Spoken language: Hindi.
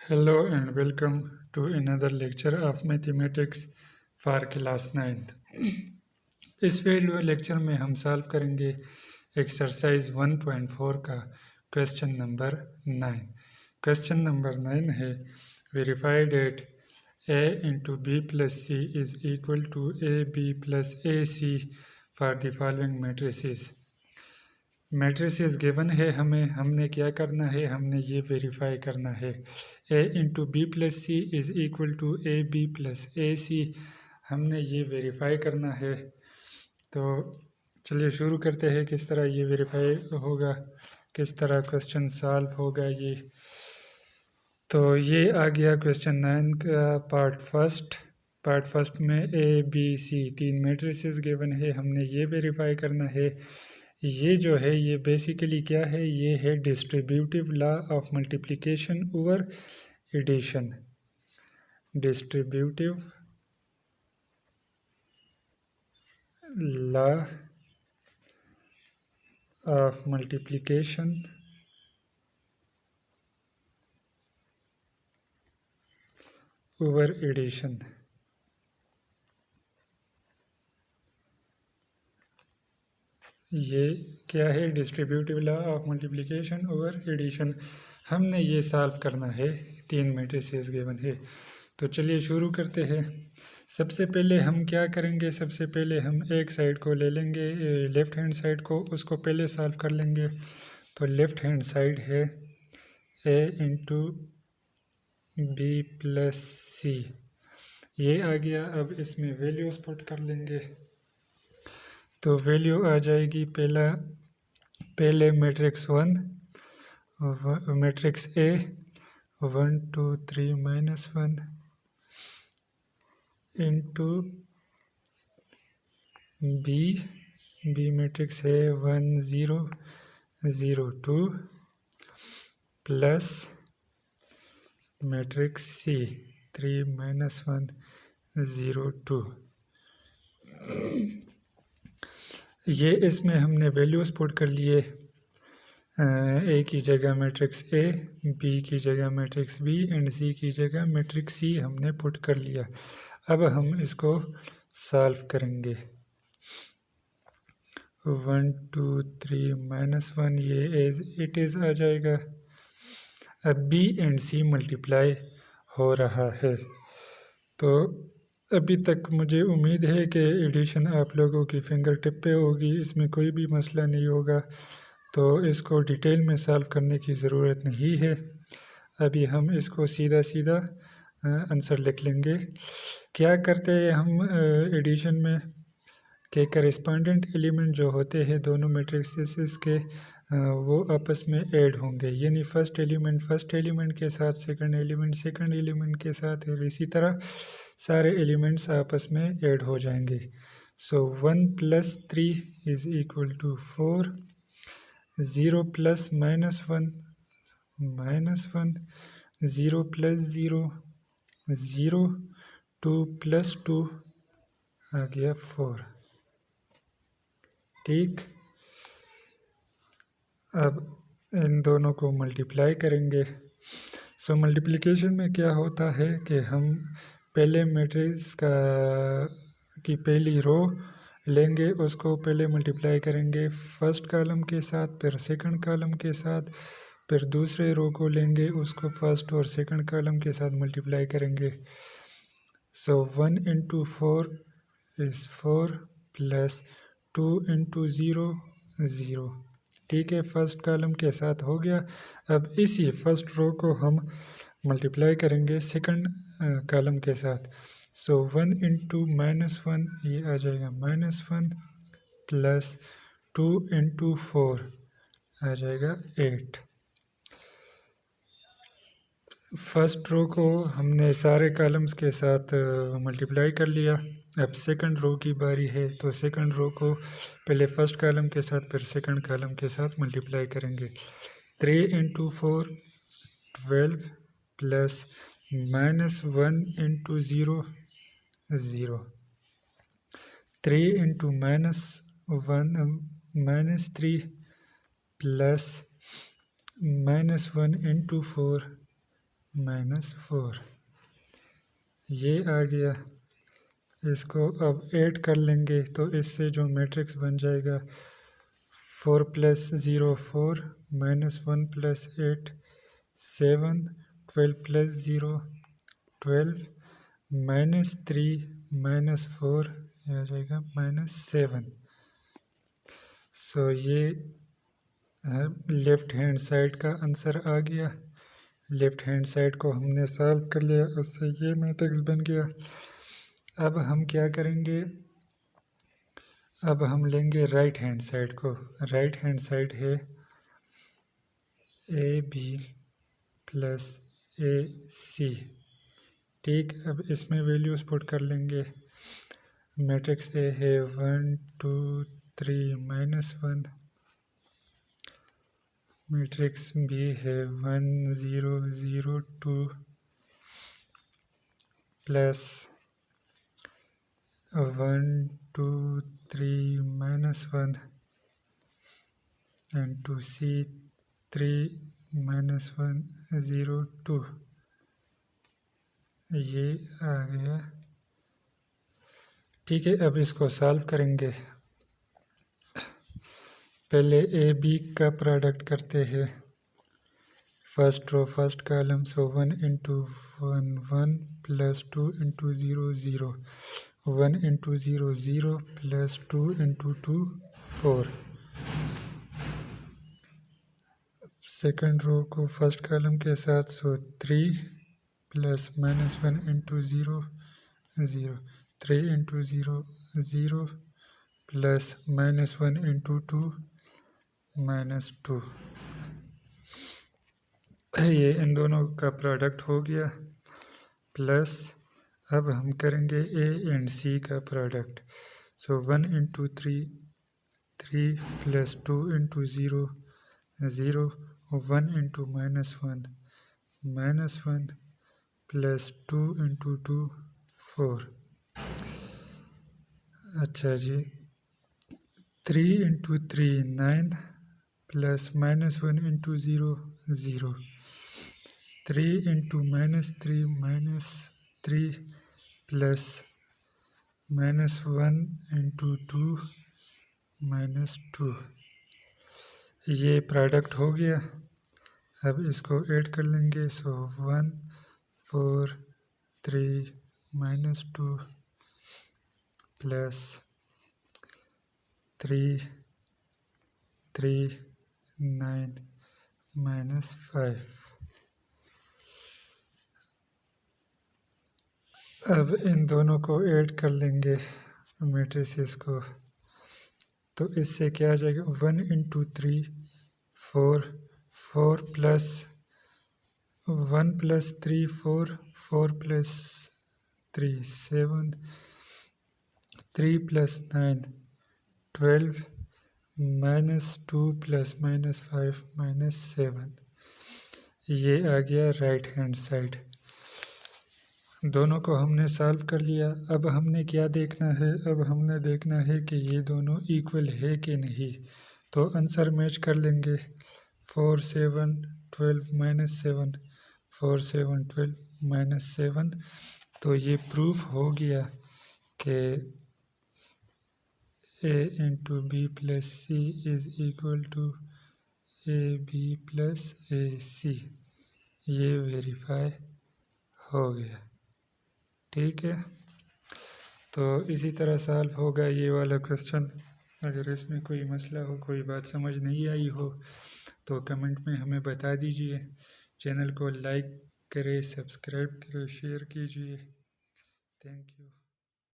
Hello and welcome to another lecture of mathematics for class 9th। इस वीडियो लेक्चर में हम सॉल्व करेंगे एक्सरसाइज 1.4 का क्वेश्चन नंबर 9। क्वेश्चन नंबर 9 है verify that a into B plus C is equal to A B plus A C for the following matrices. Matrices given है, हमने क्या करना है, हमने ये वेरीफाई करना है a into B plus C is equal to A B plus A C, हमने ये वेरीफाई करना है। तो चलिए शुरू करते हैं किस तरह ये वेरीफाई होगा, किस तरह क्वेश्चन सॉल्व होगा ये। तो ये आ गया क्वेश्चन 9 का पार्ट फर्स्ट में ए बी सी तीन मैट्रिसेस गिवन है, हमने ये वेरीफाई करना है। ये जो है ये बेसिकली क्या है, ये है distributive law of multiplication over addition. Distributive law of multiplication over addition. ये क्या है, distributive law of multiplication over addition. हमने ये सॉल्व करना है, तीन मैट्रिसेस गिवन है। तो चलिए शुरू करते हैं। सबसे पहले हम क्या करेंगे, सबसे पहले हम एक साइड को ले लेंगे, लेफ़्ट हैंड साइड को, उसको पहले सॉल्व कर लेंगे। तो लेफ़्ट हैंड साइड है ए इंटू बी प्लस सी, ये आ गया। अब इसमें वैल्यूज़ पुट कर लेंगे। तो वैल्यू आ जाएगी पहले matrix 1, matrix A 1 2 3 -1 into B matrix है 1 0 0 2 प्लस मैट्रिक्स सी 3 -1 0 2। ये इसमें हमने वैल्यूज़ पुट कर लिए, ए की जगह मैट्रिक्स ए, बी की जगह मैट्रिक्स बी एंड सी की जगह मैट्रिक्स सी हमने पुट कर लिया। अब हम इसको सॉल्व करेंगे। 1 2 3 -1 ये एज इट इज़ आ जाएगा। अब बी एंड सी मल्टीप्लाई हो रहा है। तो अभी तक मुझे उम्मीद है कि एडिशन आप लोगों की फिंगर टिप पे होगी, इसमें कोई भी मसला नहीं होगा। तो इसको डिटेल में सॉल्व करने की ज़रूरत नहीं है। अभी हम इसको सीधा आंसर लिख लेंगे। क्या करते हैं हम एडिशन में कि करेस्पॉन्डेंट एलिमेंट जो होते हैं दोनों मैट्रिसेस के, वो आपस में ऐड होंगे, यानी फर्स्ट एलिमेंट के साथ सेकंड एलिमेंट के साथ, और इसी तरह सारे एलिमेंट्स आपस में ऐड हो जाएंगे। सो 1 + 3 इज़ इक्वल टू 4, 0 + -1 -1, 0 + 0 0, 2 + 2 आ गया 4। ठीक, अब इन दोनों को मल्टीप्लाई करेंगे। सो मल्टीप्लिकेशन में क्या होता है कि हम पहले मैट्रिक्स की पहली रो लेंगे, उसको पहले मल्टीप्लाई करेंगे फर्स्ट कॉलम के साथ, फिर सेकंड कॉलम के साथ, फिर दूसरे रो को लेंगे, उसको फर्स्ट और सेकंड कॉलम के साथ मल्टीप्लाई करेंगे। सो 1 × 4 इज़ 4 प्लस 2 × 0 0। ठीक है, फर्स्ट कॉलम के साथ हो गया। अब इसी फर्स्ट रो को हम मल्टीप्लाई करेंगे सेकंड कॉलम के साथ। सो 1 × -1 ये आ जाएगा -1 प्लस 2 × 4 आ जाएगा 8। फर्स्ट रो को हमने सारे कॉलम्स के साथ मल्टीप्लाई कर लिया। अब सेकंड रो की बारी है, तो सेकंड रो को पहले फर्स्ट कॉलम के साथ फिर सेकंड कॉलम के साथ मल्टीप्लाई करेंगे। 3 × 4 12 प्लस -1 × 0 0, 3 × -3 प्लस -1 × 4 -4 ये आ गया। इसको अब ऐड कर लेंगे तो इससे जो मैट्रिक्स बन जाएगा 4 + 0 4 -1 + 8 7 12 + 0 12 -3 -4 ये आ जाएगा -7। सो ये लेफ्ट हैंड साइड का आंसर आ गया। लेफ्ट हैंड साइड को हमने सॉल्व कर लिया, उससे ये मैट्रिक्स बन गया। अब हम क्या करेंगे, अब हम लेंगे राइट हैंड साइड को। राइट हैंड साइड है AB + AC। ठीक, अब इसमें वैल्यूज पुट कर लेंगे। मैट्रिक्स ए है 1 2 3 -1। मैट्रिक्स बी है 1 0 0 2 प्लस 1 2 3 -1 and 2C 3 -1 0 2 ये आ गया। ठीक है, अब इसको सॉल्व करेंगे। पहले ए बी का प्रोडक्ट करते हैं। फर्स्ट रो फर्स्ट कॉलम, सो 1 × 1 1 + 2 × 0 0 1 × 0 0 + 2 × 2 4। सेकंड रो को फर्स्ट कॉलम के साथ, सो 3 + -1 × 0 0 3 × 0 0 + -1 × 2 -2। ये इन दोनों का प्रोडक्ट हो गया। प्लस अब हम करेंगे ए एंड सी का प्रोडक्ट। सो 1 × 3 3 + 2 × 0 0 1 × -1 -1 + 2 × 2 4। अच्छा जी, 3 × 3 9 + -1 × 0 0 3 × -3 -3 + -1 × 2 -2। ये प्रोडक्ट हो गया। अब इसको ऐड कर लेंगे। सो 1 4 3 -2 + 3 3 9 -5। अब इन दोनों को ऐड कर लेंगे मैट्रिसेस को, तो इससे क्या आ जाएगा 1 × 3 4 4 + 1 + 3 4 4 + 3 7 3 + 9 12 -2 + -5 -7। ये आ गया राइट हैंड साइड। दोनों को हमने सॉल्व कर लिया। अब हमने क्या देखना है, अब हमने देखना है कि ये दोनों इक्वल है कि नहीं। तो आंसर मैच कर लेंगे। 4 7 12 -7 4 7 12 -7। तो ये प्रूफ हो गया कि A × B + C = AB + AC। ये वेरीफाई हो गया। ठीक है, तो इसी तरह सॉल्व होगा ये वाला क्वेश्चन। अगर इसमें कोई मसला हो, कोई बात समझ नहीं आई हो, तो कमेंट में हमें बता दीजिए। चैनल को लाइक करें, सब्सक्राइब करें, शेयर कीजिए। Thank you.